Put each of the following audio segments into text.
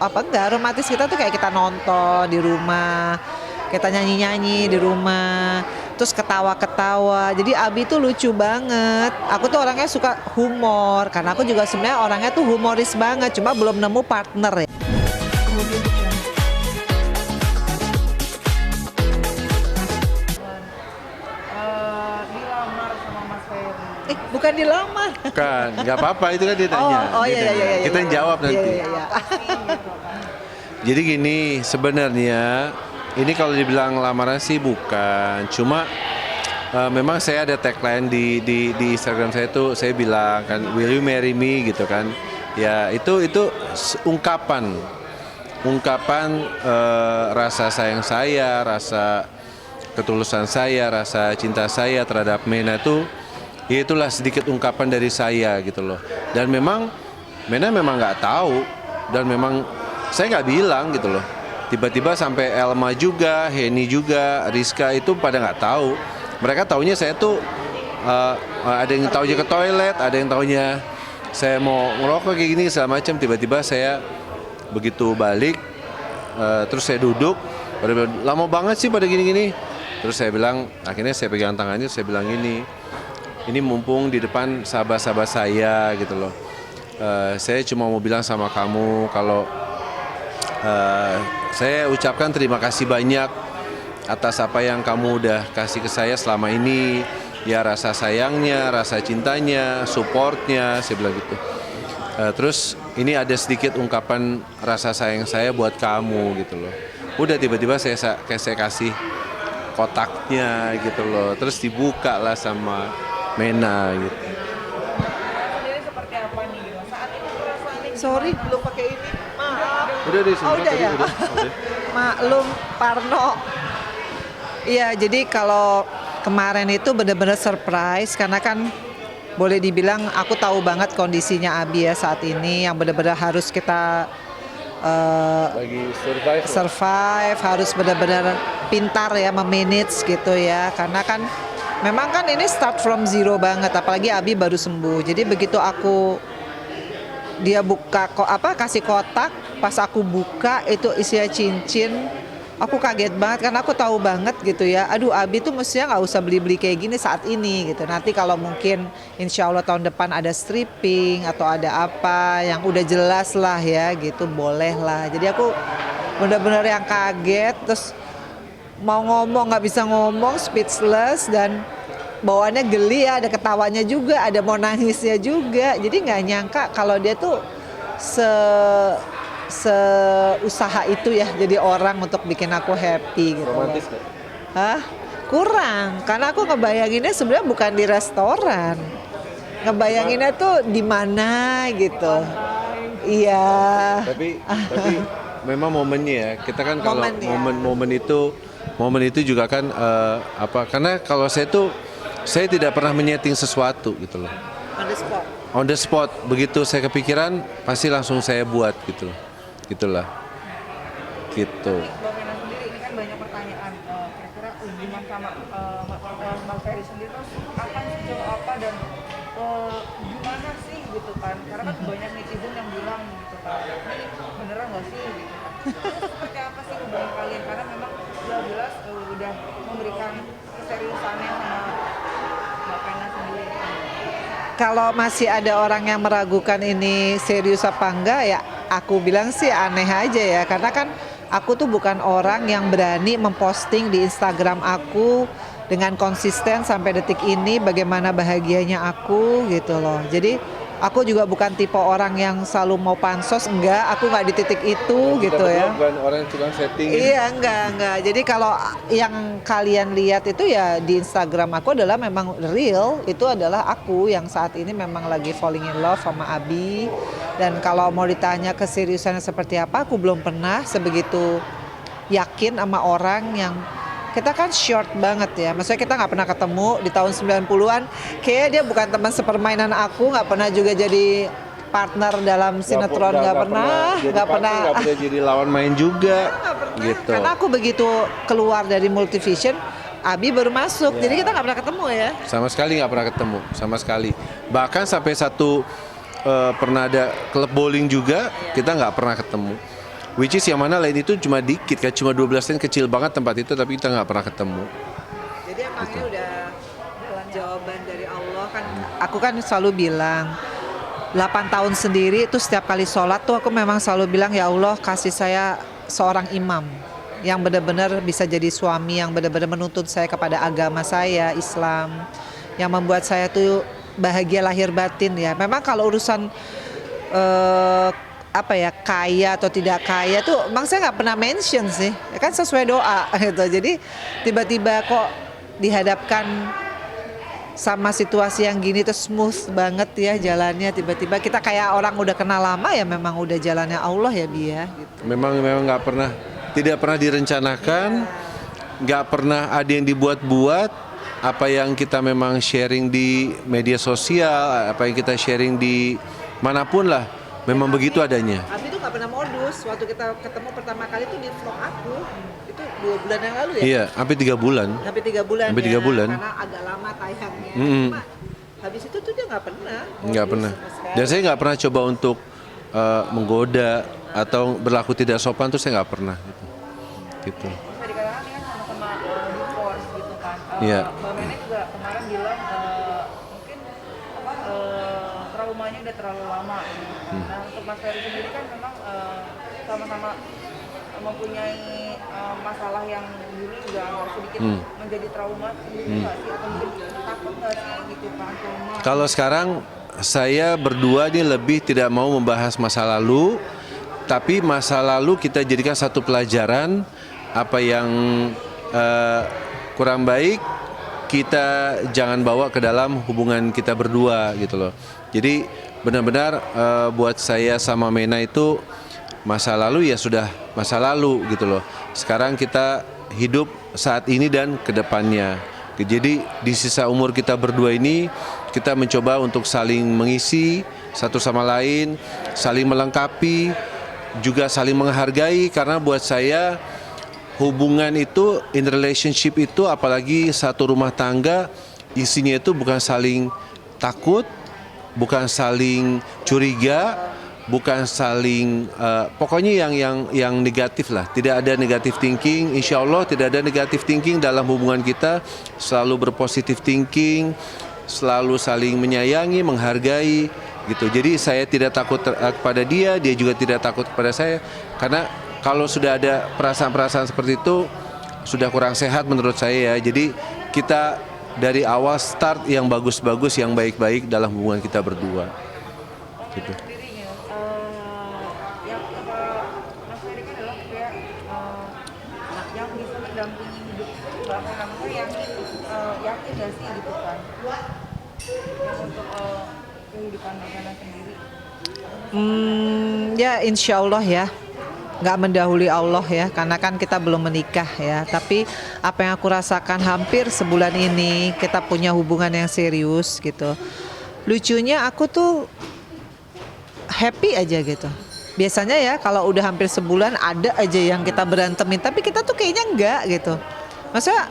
apa enggak romantis kita tuh kayak kita nonton di rumah, kita nyanyi-nyanyi di rumah, terus ketawa-ketawa. Jadi Abi tuh lucu banget. Aku tuh orangnya suka humor, karena aku juga sebenarnya orangnya tuh humoris banget, cuma belum nemu partner ya. Dilamar sama Mas Ferry. Bukan dilamar. Bukan, nggak apa-apa itu kan dia tanya. Oh Dia iya tanya. iya iya. Kita yang jawab nanti. Iya, iya, iya. Jadi gini, sebenarnya ini kalau dibilang lamaran sih bukan, cuma memang saya ada tagline di Instagram saya tuh, saya bilang kan, will you marry me gitu kan. Ya itu ungkapan rasa sayang saya, rasa ketulusan saya, rasa cinta saya terhadap Mena itu, ya itulah sedikit ungkapan dari saya gitu loh. Dan memang Mena memang nggak tahu, dan memang saya nggak bilang gitu loh. Tiba-tiba sampai Elma juga, Henny juga, Rizka itu pada nggak tahu. Mereka taunya saya tuh ada yang taunya ke toilet, ada yang taunya saya mau ngerokok kayak gini segala macam. Tiba-tiba saya begitu balik, terus saya duduk, pada bilang, lama banget sih pada gini-gini. Terus saya bilang, akhirnya saya pegang tangannya, saya bilang ini mumpung di depan sahabat-sahabat saya gitu loh. Saya cuma mau bilang sama kamu kalau saya ucapkan terima kasih banyak atas apa yang kamu udah kasih ke saya selama ini. Ya rasa sayangnya, rasa cintanya, supportnya, saya bilang gitu. Terus ini ada sedikit ungkapan rasa sayang saya buat kamu gitu loh. Udah tiba-tiba saya kasih kotaknya gitu loh. Terus dibuka lah sama Mena gitu. Sendiri seperti apa nih gitu? Saat itu perasaannya Sorry belum pakai ini. Maaf. Udah deh, Oh, udah ya. udah. Maklum Parno. Iya, jadi kalau kemarin itu benar-benar surprise karena kan boleh dibilang aku tahu banget kondisinya Abi ya saat ini yang benar-benar harus kita Lagi survive. survive, harus benar-benar pintar ya memanage gitu ya. Karena kan memang kan ini start from zero banget, apalagi Abi baru sembuh. Jadi begitu dia buka kasih kotak, pas aku buka itu isinya cincin. Aku kaget banget karena aku tahu banget gitu ya. Aduh, Abi tuh mestinya nggak usah beli-beli kayak gini saat ini gitu. Nanti kalau mungkin insya Allah tahun depan ada stripping atau ada apa yang udah jelas lah ya gitu, boleh lah. Jadi aku benar-benar yang kaget, terus mau ngomong nggak bisa ngomong, speechless, dan bawaannya geli ya, ada ketawanya juga, ada mau nangisnya juga. Jadi nggak nyangka kalau dia tuh seusaha itu ya jadi orang untuk bikin aku happy gitu. Romantis nggak? Hah? Kurang, karena aku ngebayanginnya sebenarnya bukan di restoran. Ngebayanginnya tuh di mana gitu. Iya. Tapi memang momennya ya. Kita kan kalau Momen, ya. momen itu juga kan karena kalau saya tidak pernah menyeting sesuatu gitu loh. On the spot. On the spot, begitu saya kepikiran pasti langsung saya buat gitu loh. Gitulah. Gitu. Mbak Mena sendiri ini kan banyak pertanyaan kira-kira hubungan sama Mas Ferry sendiri tuh akan sejauh apa dan gimana sih gitu kan? Karena kan banyak netizen yang bilang gitu kan, ini beneran nggak sih gitu kan? Seperti apa sih hubungan kalian? Karena memang jelas udah memberikan keseriusannya sama Mbak Mena sendiri. Kalau masih ada orang yang meragukan ini serius apa enggak ya, aku bilang sih aneh aja ya. Karena kan aku tuh bukan orang yang berani memposting di Instagram aku dengan konsisten sampai detik ini bagaimana bahagianya aku gitu loh. Jadi aku juga bukan tipe orang yang selalu mau pansos, enggak, aku nggak di titik itu gitu ya. Bukan orang yang suka setting. Iya, enggak. Jadi kalau yang kalian lihat itu ya di Instagram aku adalah memang real, itu adalah aku yang saat ini memang lagi falling in love sama Abi. Dan kalau mau ditanya keseriusannya seperti apa, aku belum pernah sebegitu yakin sama orang yang kita kan short banget ya, maksudnya kita nggak pernah ketemu di tahun 90-an, kayaknya dia bukan teman sepermainan aku, nggak pernah juga jadi partner dalam sinetron, nggak pernah nggak pernah jadi lawan main juga gitu. Karena aku begitu keluar dari Multivision, Abi baru masuk, Ya. jadi kita nggak pernah ketemu ya. Sama sekali nggak pernah ketemu, sama sekali. Bahkan sampai pernah ada klub bowling juga, kita nggak pernah ketemu. which is yang mana lain itu cuma dikit kan, cuma 12 tahun, kecil banget tempat itu, tapi kita nggak pernah ketemu. Jadi emangnya udah jawaban dari Allah kan. Aku kan selalu bilang 8 tahun sendiri itu setiap kali sholat tuh aku memang selalu bilang, ya Allah kasih saya seorang imam yang benar-benar bisa jadi suami, yang benar-benar menuntut saya kepada agama saya, Islam, yang membuat saya tuh bahagia lahir batin ya. Memang kalau urusan kaya atau tidak kaya tuh emang saya nggak pernah mention sih, ya kan sesuai doa gitu. Jadi tiba-tiba kok dihadapkan sama situasi yang gini tuh smooth banget ya jalannya, tiba-tiba kita kayak orang udah kenal lama ya, memang udah jalannya Allah ya Bia gitu. Memang nggak pernah, tidak pernah direncanakan, nggak pernah ada yang dibuat-buat. Apa yang kita memang sharing di media sosial, apa yang kita sharing di manapun lah, memang begitu adanya. Abi tuh nggak pernah modus. Waktu kita ketemu pertama kali tuh di vlog aku, itu 2 bulan yang lalu ya. Iya, hampir 3 bulan. Hampir 3 bulan. Hampir 3 bulan. Karena agak lama tayangnya. Cuma habis itu tuh dia nggak pernah. Nggak pernah. Dan saya nggak pernah coba untuk menggoda atau berlaku tidak sopan, tuh saya nggak pernah. Gitu. Bisa dikatakan ini kan sama-sama divorce gitu kan. Iya. Mbak Mena juga kemarin bilang mungkin traumanya udah terlalu lama. Nah untuk Mas Ferry sendiri kan memang sama-sama mempunyai masalah yang dulu juga agak sedikit menjadi trauma sendiri nggak sih, atau mungkin takut nggak sih gitu kan trauma? Kalau sekarang saya berdua ini lebih tidak mau membahas masa lalu, tapi masa lalu kita jadikan satu pelajaran. Apa yang kurang baik kita jangan bawa ke dalam hubungan kita berdua gitu loh. Jadi benar-benar buat saya sama Mena itu masa lalu ya sudah masa lalu gitu loh. Sekarang kita hidup saat ini dan ke depannya. Jadi di sisa umur kita berdua ini kita mencoba untuk saling mengisi satu sama lain, saling melengkapi, juga saling menghargai, karena buat saya hubungan itu, in relationship itu, apalagi satu rumah tangga, isinya itu bukan saling takut, bukan saling curiga, bukan saling pokoknya yang negatif lah. Tidak ada negatif thinking, insya Allah tidak ada negatif thinking dalam hubungan kita. Selalu berpositif thinking, selalu saling menyayangi, menghargai gitu. Jadi saya tidak takut kepada dia, dia juga tidak takut kepada saya. Karena kalau sudah ada perasaan-perasaan seperti itu sudah kurang sehat menurut saya ya. Jadi kita dari awal start yang bagus-bagus, yang baik-baik dalam hubungan kita berdua. Gitu. Mas Ferry kan adalah kayak yang bisa mendampingi hidup Mbak Mena, maksudnya yakin gak sih gitu kan yang untuk kehidupan Mbak Mena sendiri? Ya insya Allah ya, nggak mendahului Allah ya, karena kan kita belum menikah ya. Tapi apa yang aku rasakan hampir sebulan ini kita punya hubungan yang serius gitu. Lucunya aku tuh happy aja gitu. Biasanya ya kalau udah hampir sebulan ada aja yang kita berantemin, tapi kita tuh kayaknya enggak gitu. Maksudnya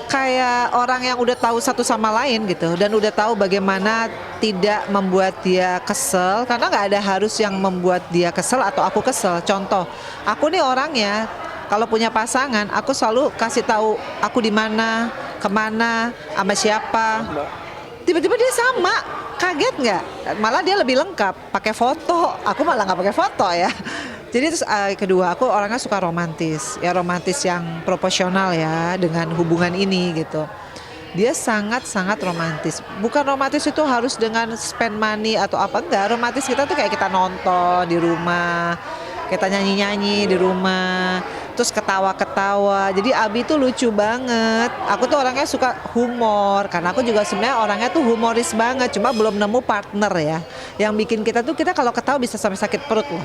kayak orang yang udah tahu satu sama lain gitu, dan udah tahu bagaimana tidak membuat dia kesel, karena nggak ada harus yang membuat dia kesel atau aku kesel. Contoh, aku nih orangnya kalau punya pasangan, aku selalu kasih tahu aku di mana, kemana, sama siapa. Tiba-tiba dia sama, kaget nggak? Malah dia lebih lengkap, pakai foto. Aku malah nggak pakai foto ya. Jadi terus kedua, aku orangnya suka romantis, ya romantis yang proporsional ya dengan hubungan ini gitu. Dia sangat-sangat romantis. Bukan romantis itu harus dengan spend money atau apa, enggak. Romantis kita tuh kayak kita nonton di rumah, kita nyanyi-nyanyi di rumah, terus ketawa-ketawa. Jadi Abi tuh lucu banget. Aku tuh orangnya suka humor, karena aku juga sebenarnya orangnya tuh humoris banget. Cuma belum nemu partner ya, yang bikin kita tuh, kita kalau ketawa bisa sampai sakit perut loh.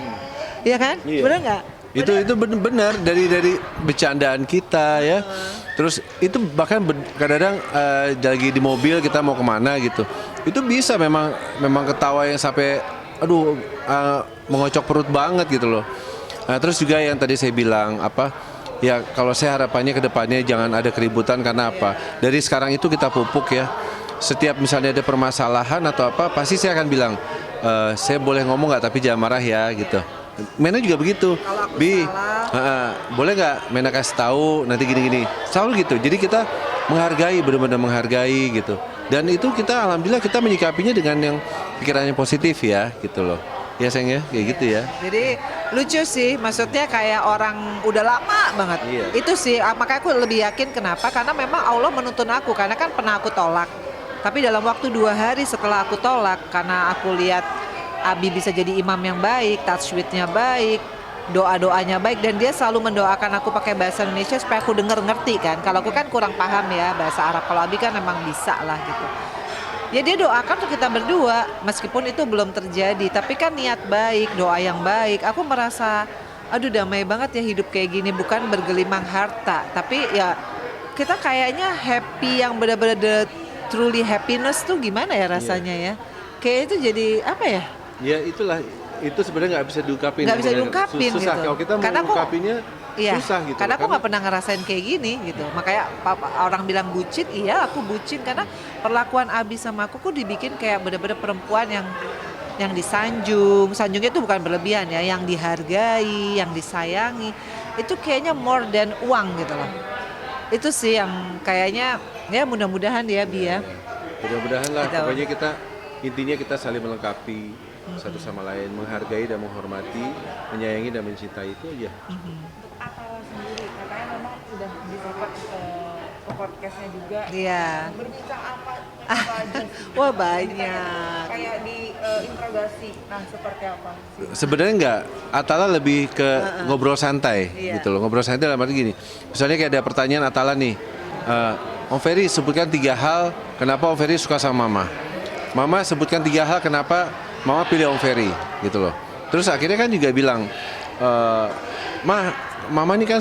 Iya kan? Iya. Bener nggak? Itu benar dari bercandaan kita ya. Terus itu bahkan kadang-kadang lagi di mobil kita mau kemana gitu, itu bisa memang ketawa yang sampai aduh mengocok perut banget gitu loh. Nah, terus juga yang tadi saya bilang ya kalau saya harapannya ke depannya jangan ada keributan, karena apa? Dari sekarang itu kita pupuk ya. Setiap misalnya ada permasalahan atau apa, pasti saya akan bilang saya boleh ngomong nggak, tapi jangan marah ya gitu. Mena juga begitu. Kalau aku Bi, salah. boleh nggak Mena kasih tahu nanti gini-gini. Selalu gitu. Jadi kita menghargai, benar-benar menghargai gitu. Dan itu kita alhamdulillah kita menyikapinya dengan yang pikirannya positif ya, gitu loh. Ya sayang ya, kayak gitu ya. Jadi lucu sih, maksudnya kayak orang udah lama banget. Iya. Itu sih, makanya aku lebih yakin kenapa? Karena memang Allah menuntun aku, karena kan pernah aku tolak. Tapi dalam waktu 2 hari setelah aku tolak, karena aku lihat Abi bisa jadi imam yang baik, tajwidnya baik, doa-doanya baik, dan dia selalu mendoakan aku pakai bahasa Indonesia supaya aku denger ngerti kan. Kalau aku kan kurang paham ya bahasa Arab, kalau Abi kan memang bisa lah gitu. Ya dia doakan untuk kita berdua, meskipun itu belum terjadi, tapi kan niat baik, doa yang baik. Aku merasa, aduh damai banget ya hidup kayak gini, bukan bergelimang harta, tapi ya kita kayaknya happy yang benar-benar truly happiness tuh gimana ya rasanya ya? Kayak itu jadi apa ya? Ya itulah, itu sebenarnya nggak bisa diungkapin. Nggak bisa diungkapin susah. gitu. Kalau kita mau Karena aku- ungkapinnya Iya, susah gitu. karena aku nggak pernah ngerasain kayak gini gitu. Makanya orang bilang bucin, iya aku bucin karena perlakuan Abi sama aku kok dibikin kayak bener-bener perempuan yang disanjung. Sanjungnya itu bukan berlebihan ya, yang dihargai, yang disayangi. Itu kayaknya more than uang gitu loh. Itu sih yang kayaknya ya mudah-mudahan ya Bi ya. Mudah-mudahan lah, Gitu. pokoknya intinya kita saling melengkapi satu sama lain, menghargai dan menghormati, menyayangi dan mencintai itu aja. Atala sendiri katanya memang udah didapat ke podcastnya juga. Iya. Berbincang apa aja sih? Wah banyak. Kayak di interogasi. Nah seperti apa sih? Sebenarnya enggak, Atala lebih ke ngobrol santai Iya. gitu loh. Ngobrol santai dalam arti gini. Misalnya kayak ada pertanyaan Atala nih. Om Ferry sebutkan 3 hal kenapa Om Ferry suka sama Mama. Mama sebutkan 3 hal kenapa Mama pilih Om Ferry gitu loh. Terus akhirnya kan juga bilang, Mama ini kan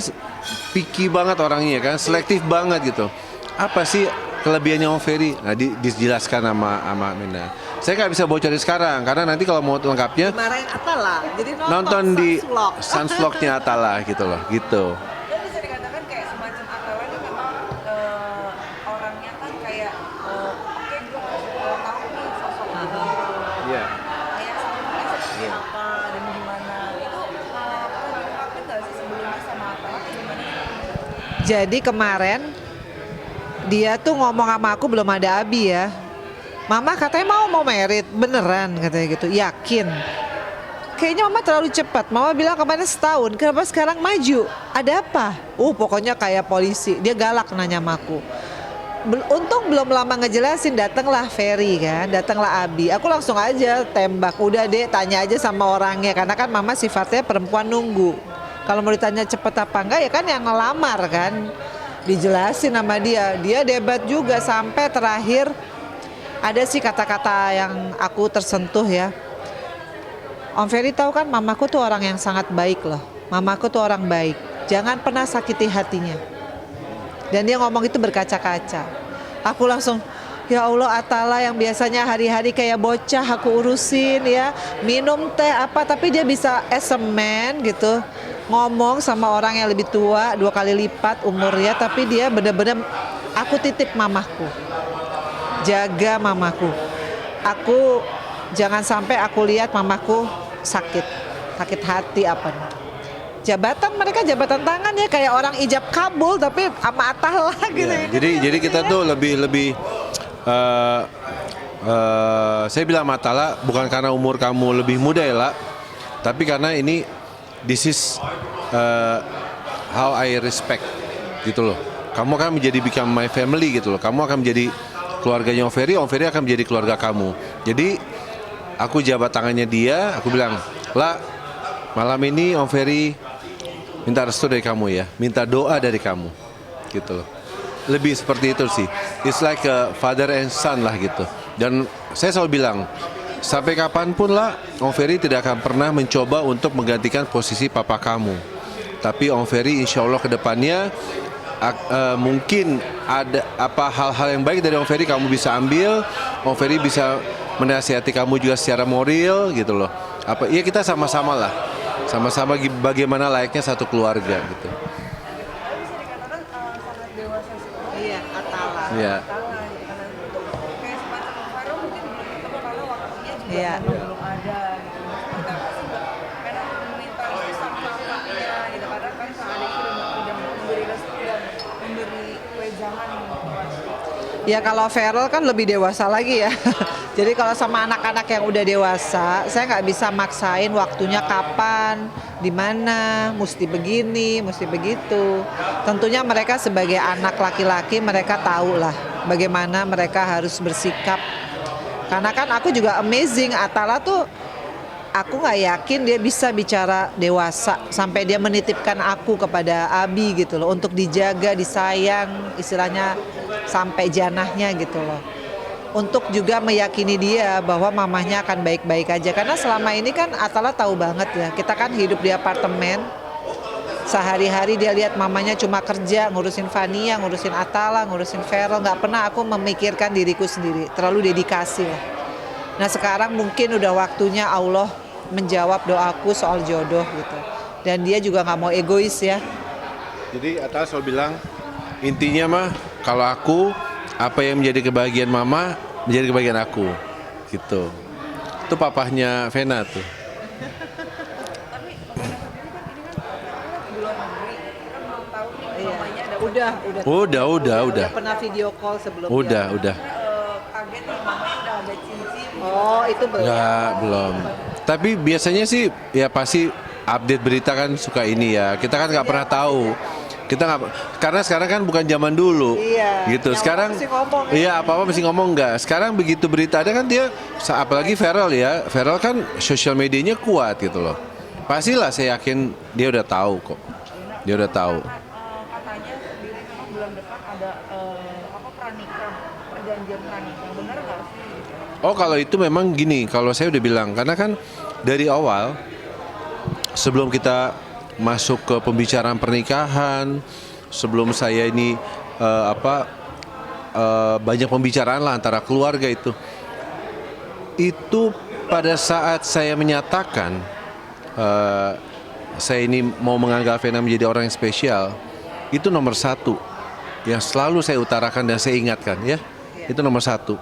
picky banget orangnya kan, selektif banget gitu. Apa sih kelebihannya Om Ferry? Nah dijelaskan sama Mena. Saya nggak bisa bocorin sekarang karena nanti kalau mau lengkapnya Dimarahin Atala, jadi nonton di Sunvlog. Sunvlognya Atala gitu loh, gitu. Dan bisa dikatakan kayak semacam Atala ini memang orangnya kan kayak oke gue harus tahu nih sosok ini. Iya. Kayak sebelumnya seperti apa dan gimana. Itu pernah diungkapin nggak sih sebelumnya sama Atala atau gimana? Jadi kemarin dia tuh ngomong sama aku belum ada Abi ya. Mama katanya mau merit, beneran katanya gitu, yakin. Kayaknya Mama terlalu cepat. Mama bilang kemarin setahun, kenapa sekarang maju? Ada apa? Pokoknya kayak polisi. Dia galak nanya sama aku. Untung belum lama ngejelasin, datanglah Ferry kan, datanglah Abi. Aku langsung aja tembak, udah deh tanya aja sama orangnya. Karena kan Mama sifatnya perempuan nunggu. Kalau mau ditanya cepet apa enggak ya kan yang ngelamar kan. Dijelasin sama dia debat juga sampai terakhir. Ada sih kata-kata yang aku tersentuh ya. Om Ferry tahu kan mamaku tuh orang yang sangat baik loh. Mamaku tuh orang baik. Jangan pernah sakiti hatinya. Dan dia ngomong itu berkaca-kaca. Aku langsung, ya Allah Atala yang biasanya hari-hari kayak bocah aku urusin ya. Minum teh apa, tapi dia bisa as a man gitu. Ngomong sama orang yang lebih tua 2 kali lipat umurnya. Tapi dia bener-bener, aku titip mamaku. Jaga mamaku. Aku jangan sampai aku lihat mamaku sakit hati apa nih. Jabatan mereka jabatan tangan ya kayak orang ijab kabul tapi sama Atala gitu. Iya, jadi kita tuh lebih saya bilang sama Atala bukan karena umur kamu lebih muda ya lah, tapi karena ini this is how I respect gitu loh. Kamu akan become my family gitu loh. Kamu akan menjadi keluarganya Om Ferry akan menjadi keluarga kamu. Jadi aku jabat tangannya dia, aku bilang, "La, malam ini Om Ferry minta restu dari kamu ya, minta doa dari kamu." Gitu loh. Lebih seperti itu sih. It's like a father and son lah gitu. Dan saya selalu bilang, sampai kapanpun lah Om Ferry tidak akan pernah mencoba untuk menggantikan posisi papa kamu. Tapi Om Ferry insya Allah ke depannya mungkin ada hal-hal yang baik dari Om Ferry kamu bisa ambil. Om Ferry bisa menasihati kamu juga secara moral gitu loh. Ya kita sama-sama lah, sama-sama bagaimana layaknya satu keluarga gitu. Tapi bisa dikatakan sangat dewasa sih. Iya, Atala. Iya. Atala gitu kan. Untuk kayak semacam Vero mungkin belum ketemu karena waktunya juga Iya. memang belum ada gitu. Seperti apa sih Mbak? Karena Ya kalau Feral kan lebih dewasa lagi ya. Jadi kalau sama anak-anak yang udah dewasa, saya nggak bisa maksain waktunya kapan, di mana, mesti begini, mesti begitu. Tentunya mereka sebagai anak laki-laki mereka tahu lah bagaimana mereka harus bersikap. Karena kan aku juga amazing, Atala tuh aku nggak yakin dia bisa bicara dewasa sampai dia menitipkan aku kepada Abi gitu loh untuk dijaga, disayang, istilahnya sampai janahnya gitu loh. Untuk juga meyakini dia bahwa mamahnya akan baik-baik aja. Karena selama ini kan Atala tahu banget ya, kita kan hidup di apartemen. Sehari-hari dia lihat mamanya cuma kerja, ngurusin Fania, ngurusin Atala, ngurusin Feral. Nggak pernah aku memikirkan diriku sendiri, terlalu dedikasi lah. Nah sekarang mungkin udah waktunya Allah menjawab doaku soal jodoh gitu. Dan dia juga nggak mau egois ya. Jadi Atta selalu bilang, intinya mah kalau aku, apa yang menjadi kebahagiaan mama, menjadi kebahagiaan aku. Gitu. Itu papahnya Vena tuh. Tapi Vena sendiri kan ini kan di luar negeri, kita belum tahu nih mamanya ada Udah. Pernah video call sebelumnya. Udah. Kaget nih mamanya udah ada cincin. Oh itu belum. Enggak, belum. Tapi biasanya sih ya pasti update berita kan suka ini ya. Kita kan nggak pernah tahu. Kita nggak, karena sekarang kan bukan zaman dulu. Iya. Gitu. Yang Sekarang mesti ngomong, ya. iya apa-apa mesti ngomong nggak. Sekarang begitu berita ada kan dia, apalagi Feral ya. Feral kan sosial medianya kuat gitu loh. Pastilah saya yakin dia udah tahu kok. Dia udah tahu. Katanya sendiri memang bulan depan ada pranikah, perjanjian pranikah. Benar nggak sih? Oh kalau itu memang gini, kalau saya udah bilang, karena kan dari awal sebelum kita masuk ke pembicaraan pernikahan, sebelum saya ini banyak pembicaraan lah antara keluarga itu pada saat saya menyatakan saya ini mau menganggap Vena menjadi orang yang spesial, itu nomor satu yang selalu saya utarakan dan saya ingatkan ya, itu nomor satu.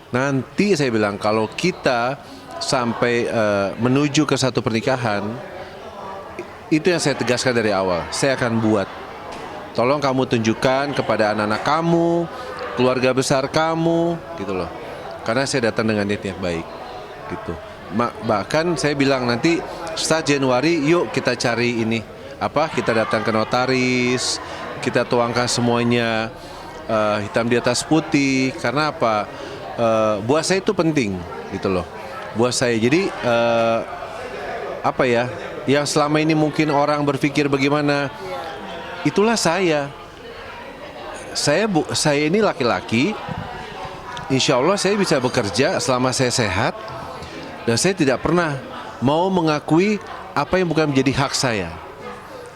Nanti saya bilang kalau kita sampai menuju ke satu pernikahan, itu yang saya tegaskan dari awal. Saya akan buat. Tolong kamu tunjukkan kepada anak-anak kamu, keluarga besar kamu, gitu loh. Karena saya datang dengan niat yang baik, gitu. Bahkan saya bilang nanti start Januari, yuk kita cari ini, kita datang ke notaris, kita tuangkan semuanya hitam di atas putih. Karena apa? Buat saya itu penting gitu loh, buat saya. Jadi yang selama ini mungkin orang berpikir bagaimana, itulah saya ini laki-laki, insya Allah saya bisa bekerja selama saya sehat, dan saya tidak pernah mau mengakui apa yang bukan menjadi hak saya.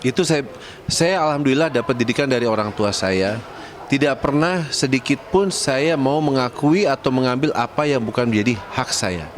Itu saya alhamdulillah dapat didikan dari orang tua saya. Tidak pernah sedikit pun saya mau mengakui atau mengambil apa yang bukan menjadi hak saya.